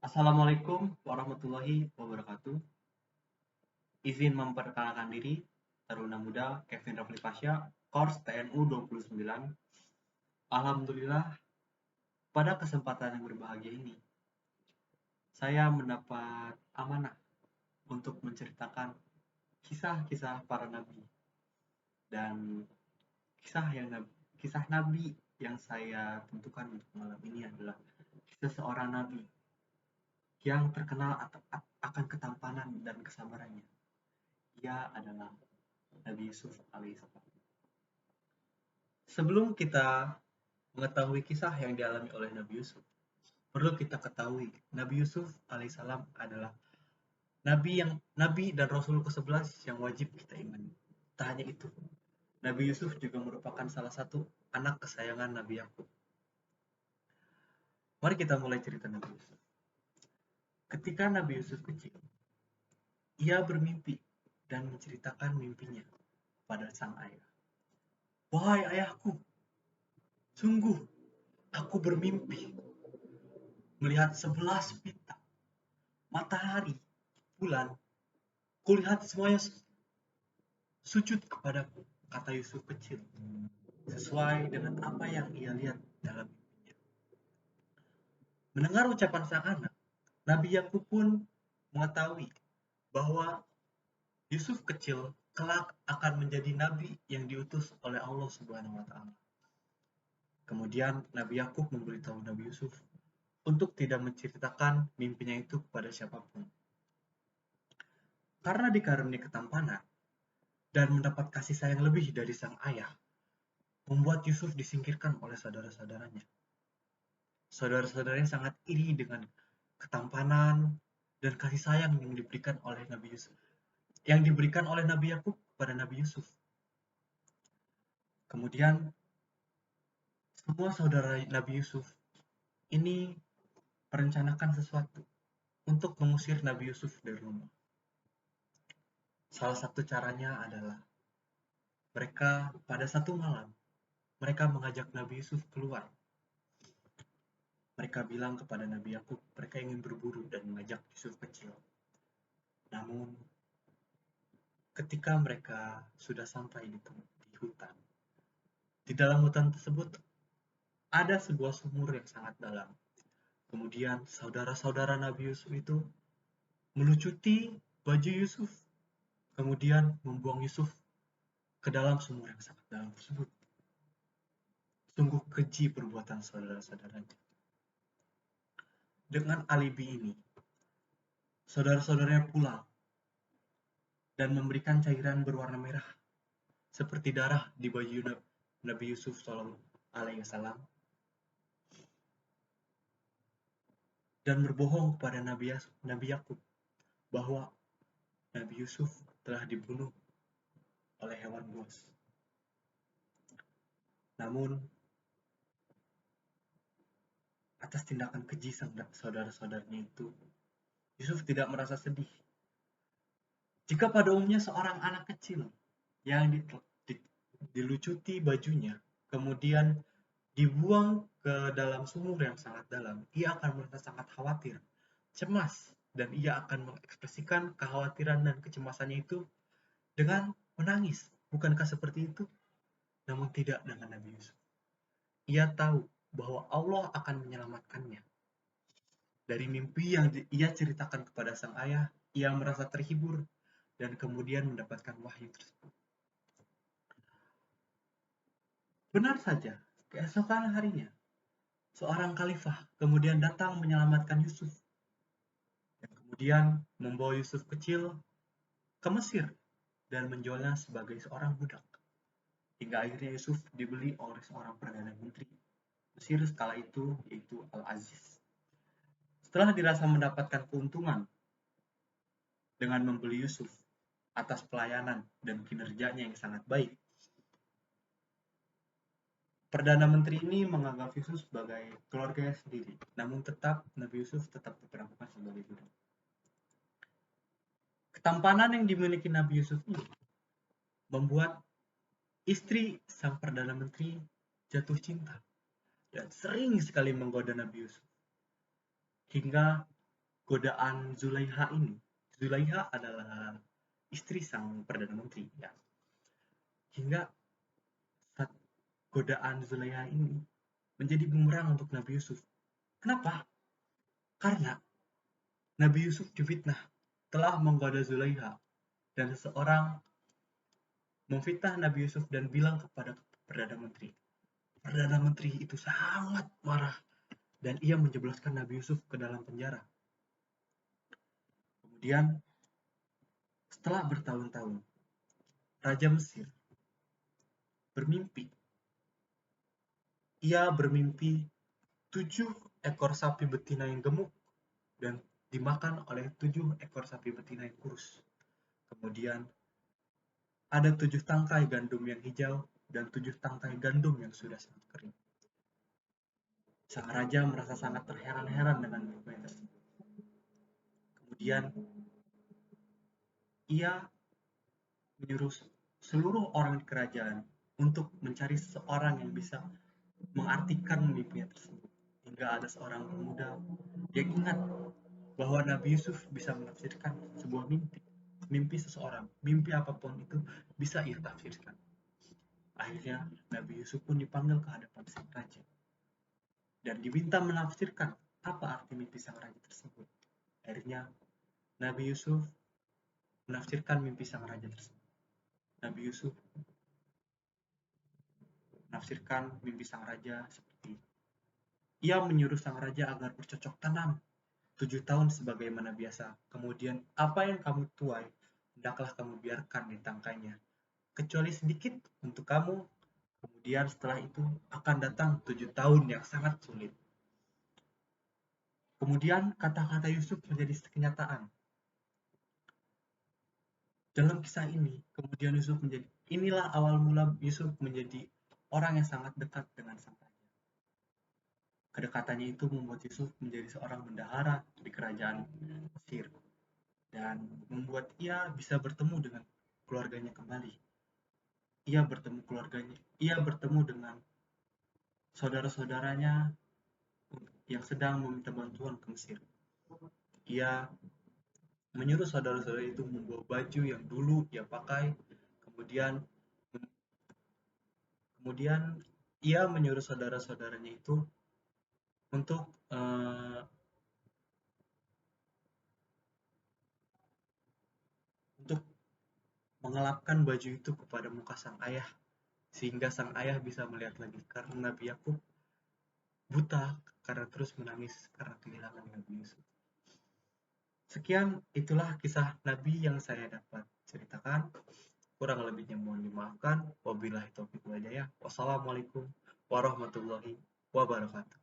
Assalamualaikum warahmatullahi wabarakatuh. Izin memperkenalkan diri, Taruna Muda Kevin Rafli Pasha, Kors TNU 29. Alhamdulillah, pada kesempatan yang berbahagia ini, saya mendapat amanah untuk menceritakan kisah-kisah para nabi dan kisah nabi yang saya tentukan untuk malam ini adalah kisah seorang nabi yang terkenal akan ketampanan dan kesabarannya. Ia adalah Nabi Yusuf alaihissalam. Sebelum kita mengetahui kisah yang dialami oleh Nabi Yusuf, perlu kita ketahui Nabi Yusuf alaihissalam adalah nabi dan rasul ke-11 yang wajib kita imani. Tak hanya itu, Nabi Yusuf juga merupakan salah satu anak kesayangan Nabi Yakub. Mari kita mulai cerita Nabi Yusuf. Ketika Nabi Yusuf kecil, ia bermimpi dan menceritakan mimpinya pada sang ayah. Wahai ayahku, sungguh aku bermimpi melihat 11 bintang, matahari, bulan. Kulihat semuanya sujud kepadaku, kata Yusuf kecil, sesuai dengan apa yang ia lihat dalam mimpinya. Mendengar ucapan sang anak, Nabi Yakub pun mengetahui bahwa Yusuf kecil kelak akan menjadi nabi yang diutus oleh Allah Subhanahu wa taala. Kemudian Nabi Yakub memberitahu Nabi Yusuf untuk tidak menceritakan mimpinya itu kepada siapapun. Karena dikaruniai ketampanan dan mendapat kasih sayang lebih dari sang ayah, membuat Yusuf disingkirkan oleh saudara-saudaranya. Saudara-saudaranya sangat iri dengan ketampanan dan kasih sayang yang diberikan oleh Nabi Yusuf, yang diberikan oleh Nabi Yakub kepada Nabi Yusuf. Kemudian semua saudara Nabi Yusuf ini merencanakan sesuatu untuk mengusir Nabi Yusuf dari rumah. Salah satu caranya adalah mereka pada satu malam mereka mengajak Nabi Yusuf keluar. Mereka bilang kepada Nabi Yakub mereka ingin berburu dan mengajak Yusuf kecil. Namun ketika mereka sudah sampai di hutan, di dalam hutan tersebut ada sebuah sumur yang sangat dalam. Kemudian saudara-saudara Nabi Yusuf itu melucuti baju Yusuf, kemudian membuang Yusuf ke dalam sumur yang sangat dalam tersebut. Sungguh keji perbuatan saudara-saudaranya. Dengan alibi ini, saudara-saudaranya pulang dan memberikan cairan berwarna merah seperti darah di baju Nabi Yusuf SAW dan berbohong kepada Nabi Yakub bahwa Nabi Yusuf telah dibunuh oleh hewan buas. Namun atas tindakan keji saudara-saudaranya itu, Yusuf tidak merasa sedih. Jika pada umumnya seorang anak kecil yang dilucuti bajunya, kemudian dibuang ke dalam sumur yang sangat dalam, ia akan merasa sangat khawatir, cemas, dan ia akan mengekspresikan kekhawatiran dan kecemasannya itu dengan menangis. Bukankah seperti itu? Namun tidak dengan Nabi Yusuf. Ia tahu bahwa Allah akan menyelamatkannya. Dari mimpi yang ia ceritakan kepada sang ayah, ia merasa terhibur dan kemudian mendapatkan wahyu tersebut. Benar saja, keesokan harinya, seorang khalifah kemudian datang menyelamatkan Yusuf dan kemudian membawa Yusuf kecil ke Mesir dan menjualnya sebagai seorang budak. Hingga akhirnya Yusuf dibeli oleh seorang perdana menteri Mesir sekala itu, yaitu Al-Aziz. Setelah dirasa mendapatkan keuntungan dengan membeli Yusuf atas pelayanan dan kinerjanya yang sangat baik, Perdana Menteri ini menganggap Yusuf sebagai keluarganya sendiri, namun tetap Nabi Yusuf tetap diperlakukan sebagai budak. Ketampanan yang dimiliki Nabi Yusuf ini membuat istri sang Perdana Menteri jatuh cinta dan sering sekali menggoda Nabi Yusuf. Hingga godaan Zulaiha ini. Zulaiha adalah istri sang Perdana Menteri ya. Hingga saat godaan Zulaiha ini menjadi bumerang untuk Nabi Yusuf. Kenapa? Karena Nabi Yusuf difitnah telah menggoda Zulaiha dan seseorang memfitnah Nabi Yusuf dan bilang kepada Perdana Menteri. Perdana Menteri itu sangat marah dan ia menjebloskan Nabi Yusuf ke dalam penjara. Kemudian setelah bertahun-tahun, Raja Mesir bermimpi. Ia bermimpi 7 ekor sapi betina yang gemuk dan dimakan oleh 7 ekor sapi betina yang kurus. Kemudian ada 7 tangkai gandum yang hijau dan 7 tangkai gandum yang sudah sangat kering. Sang raja merasa sangat terheran-heran dengan mimpi tersebut. Kemudian ia menyuruh seluruh orang di kerajaan untuk mencari seseorang yang bisa mengartikan mimpinya tersebut. Hingga ada seorang pemuda yang ingat bahwa Nabi Yusuf bisa menafsirkan sebuah mimpi. Mimpi seseorang, mimpi apapun itu bisa ia tafsirkan. Akhirnya Nabi Yusuf pun dipanggil ke hadapan sang raja dan diminta menafsirkan apa arti mimpi sang raja tersebut. Akhirnya Nabi Yusuf menafsirkan mimpi sang raja tersebut. Nabi Yusuf menafsirkan mimpi sang raja seperti ia menyuruh sang raja agar bercocok tanam 7 tahun sebagaimana biasa. Kemudian apa yang kamu tuai, hendaklah kamu biarkan di tangkainya, kecuali sedikit untuk kamu. Kemudian setelah itu akan datang 7 tahun yang sangat sulit. Kemudian kata-kata Yusuf menjadi kenyataan. Dalam kisah ini, kemudian Yusuf menjadi, inilah awal mula Yusuf menjadi orang yang sangat dekat dengan sang raja. Kedekatannya itu membuat Yusuf menjadi seorang bendahara di kerajaan Mesir dan membuat ia bisa bertemu dengan keluarganya kembali. Ia bertemu dengan saudara-saudaranya yang sedang meminta bantuan ke Mesir. Ia menyuruh saudara-saudara itu membawa baju yang dulu ia pakai, kemudian ia menyuruh saudara-saudaranya itu untuk mengelapkan baju itu kepada muka sang ayah sehingga sang ayah bisa melihat lagi, karena Nabi Yakub buta karena terus menangis karena kehilangan Nabi Yusuf. Sekian, itulah kisah Nabi yang saya dapat ceritakan. Kurang lebihnya mohon dimaafkan. Wabillahi taufiq wal hidayah. Wassalamualaikum warahmatullahi wabarakatuh.